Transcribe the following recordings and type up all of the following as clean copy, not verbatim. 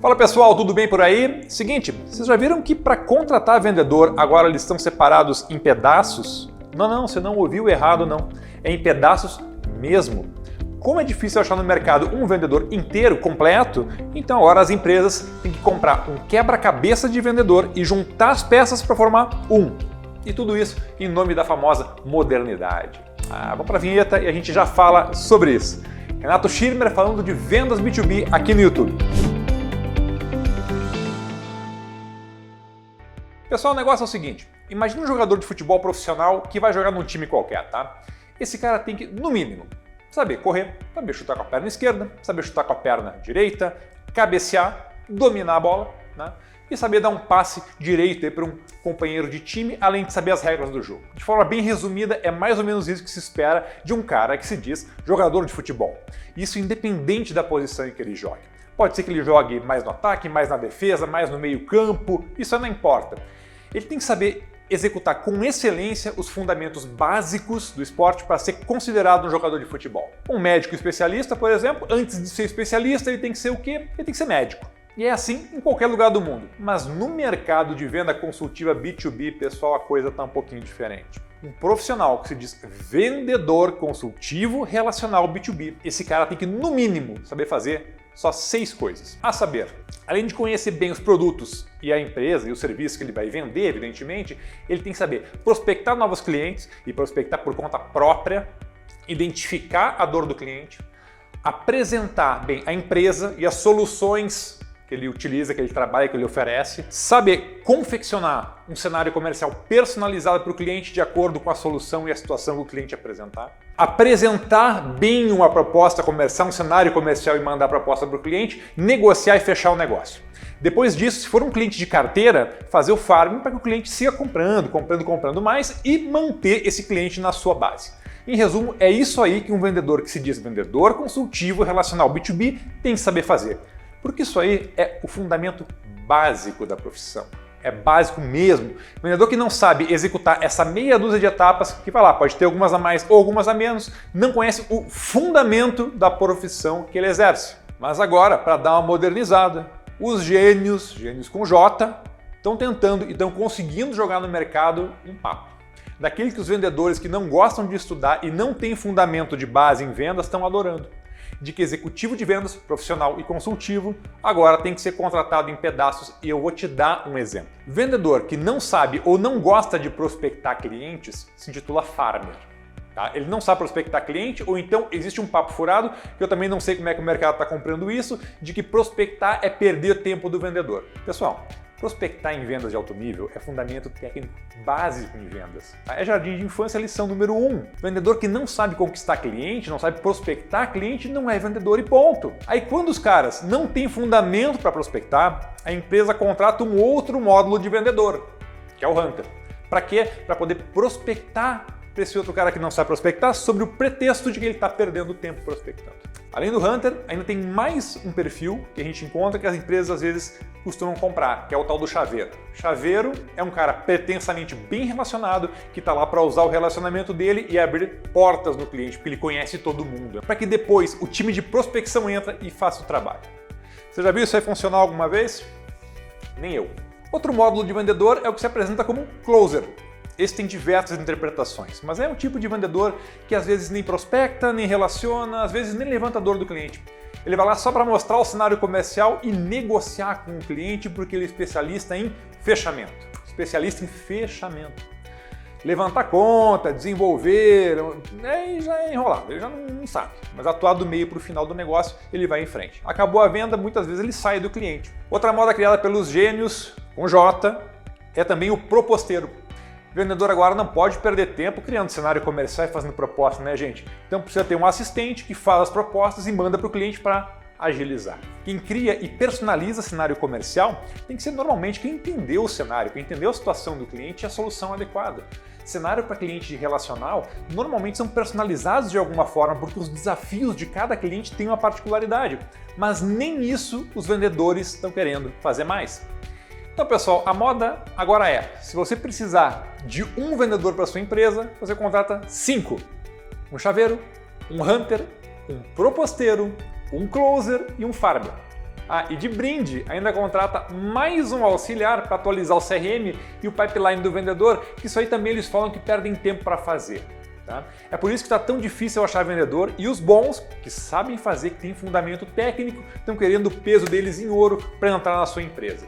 Fala pessoal, tudo bem por aí? Seguinte, vocês já viram que para contratar vendedor agora eles estão separados em pedaços? Não, você não ouviu errado não. É em pedaços mesmo. Como é difícil achar no mercado um vendedor inteiro, completo, então agora as empresas têm que comprar um quebra-cabeça de vendedor e juntar as peças para formar um. E tudo isso em nome da famosa modernidade. Vamos para a vinheta e a gente já fala sobre isso. Renato Schirmer falando de vendas B2B aqui no YouTube. Pessoal, o negócio é o seguinte, imagina um jogador de futebol profissional que vai jogar num time qualquer, tá? Esse cara tem que, no mínimo, saber correr, saber chutar com a perna esquerda, saber chutar com a perna direita, cabecear, dominar a bola, né? E saber dar um passe direito para um companheiro de time, além de saber as regras do jogo. De forma bem resumida, é mais ou menos isso que se espera de um cara que se diz jogador de futebol. Isso independente da posição em que ele joga. Pode ser que ele jogue mais no ataque, mais na defesa, mais no meio-campo, isso não importa. Ele tem que saber executar com excelência os fundamentos básicos do esporte para ser considerado um jogador de futebol. Um médico especialista, por exemplo, antes de ser especialista, ele tem que ser o quê? Ele tem que ser médico. E é assim em qualquer lugar do mundo. Mas no mercado de venda consultiva B2B, pessoal, a coisa está um pouquinho diferente. Um profissional que se diz vendedor consultivo relacional B2B, esse cara tem que, no mínimo, saber fazer só 6 coisas. A saber, além de conhecer bem os produtos e a empresa e o serviço que ele vai vender, evidentemente, ele tem que saber prospectar novos clientes e prospectar por conta própria, identificar a dor do cliente, apresentar bem a empresa e as soluções que ele utiliza, que ele trabalha, que ele oferece, saber confeccionar um cenário comercial personalizado para o cliente de acordo com a solução e a situação que o cliente apresentar bem uma proposta comercial, um cenário comercial e mandar a proposta para o cliente, negociar e fechar o negócio. Depois disso, se for um cliente de carteira, fazer o farming para que o cliente siga comprando mais e manter esse cliente na sua base. Em resumo, é isso aí que um vendedor que se diz vendedor consultivo relacional B2B tem que saber fazer. Porque isso aí é o fundamento básico da profissão. É básico mesmo. O vendedor que não sabe executar essa meia dúzia de etapas, que vai lá, pode ter algumas a mais ou algumas a menos, não conhece o fundamento da profissão que ele exerce. Mas agora, para dar uma modernizada, os gênios com J, estão tentando e estão conseguindo jogar no mercado um papo. Daqueles que os vendedores que não gostam de estudar e não têm fundamento de base em vendas estão adorando. De que executivo de vendas, profissional e consultivo, agora tem que ser contratado em pedaços e eu vou te dar um exemplo. Vendedor que não sabe ou não gosta de prospectar clientes se intitula farmer. Tá? Ele não sabe prospectar cliente ou então existe um papo furado, que eu também não sei como é que o mercado está comprando isso, de que prospectar é perder tempo do vendedor. Pessoal, prospectar em vendas de alto nível é fundamento técnico básico em vendas. É jardim de infância, lição número 1. Vendedor que não sabe conquistar cliente, não sabe prospectar cliente, não é vendedor e ponto. Aí quando os caras não têm fundamento para prospectar, a empresa contrata um outro módulo de vendedor, que é o Hunter. Para quê? Para poder prospectar para esse outro cara que não sabe prospectar sobre o pretexto de que ele está perdendo tempo prospectando. Além do Hunter, ainda tem mais um perfil que a gente encontra que as empresas às vezes costumam comprar, que é o tal do chaveiro. Chaveiro é um cara pretensamente bem relacionado que está lá para usar o relacionamento dele e abrir portas no cliente, porque ele conhece todo mundo, para que depois o time de prospecção entra e faça o trabalho. Você já viu isso aí funcionar alguma vez? Nem eu. Outro módulo de vendedor é o que se apresenta como closer. Esse tem diversas interpretações, mas é um tipo de vendedor que às vezes nem prospecta, nem relaciona, às vezes nem levanta a dor do cliente. Ele vai lá só para mostrar o cenário comercial e negociar com o cliente porque ele é especialista em fechamento. Especialista em fechamento. Levantar conta, desenvolver, já é enrolado, ele já não sabe. Mas atuar do meio para o final do negócio, ele vai em frente. Acabou a venda, muitas vezes ele sai do cliente. Outra moda criada pelos gênios, com J, é também o proposteiro. O vendedor agora não pode perder tempo criando cenário comercial e fazendo proposta, né, gente? Então precisa ter um assistente que faz as propostas e manda para o cliente para agilizar. Quem cria e personaliza cenário comercial tem que ser normalmente quem entendeu o cenário, quem entendeu a situação do cliente e a solução adequada. Cenário para cliente de relacional normalmente são personalizados de alguma forma porque os desafios de cada cliente têm uma particularidade, mas nem isso os vendedores estão querendo fazer mais. Então, pessoal, a moda agora é, se você precisar de um vendedor para sua empresa, você contrata 5. Um chaveiro, um hunter, um proposteiro, um closer e um farmer. Ah, e de brinde, ainda contrata mais um auxiliar para atualizar o CRM e o pipeline do vendedor, que isso aí também eles falam que perdem tempo para fazer. Tá? É por isso que está tão difícil achar vendedor e os bons, que sabem fazer, que têm fundamento técnico, estão querendo o peso deles em ouro para entrar na sua empresa.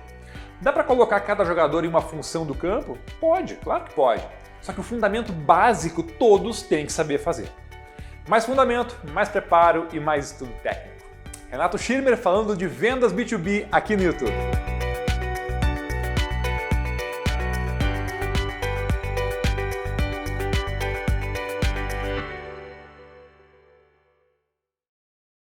Dá para colocar cada jogador em uma função do campo? Pode, claro que pode. Só que o fundamento básico todos têm que saber fazer. Mais fundamento, mais preparo e mais estudo técnico. Renato Schirmer falando de vendas B2B aqui no YouTube.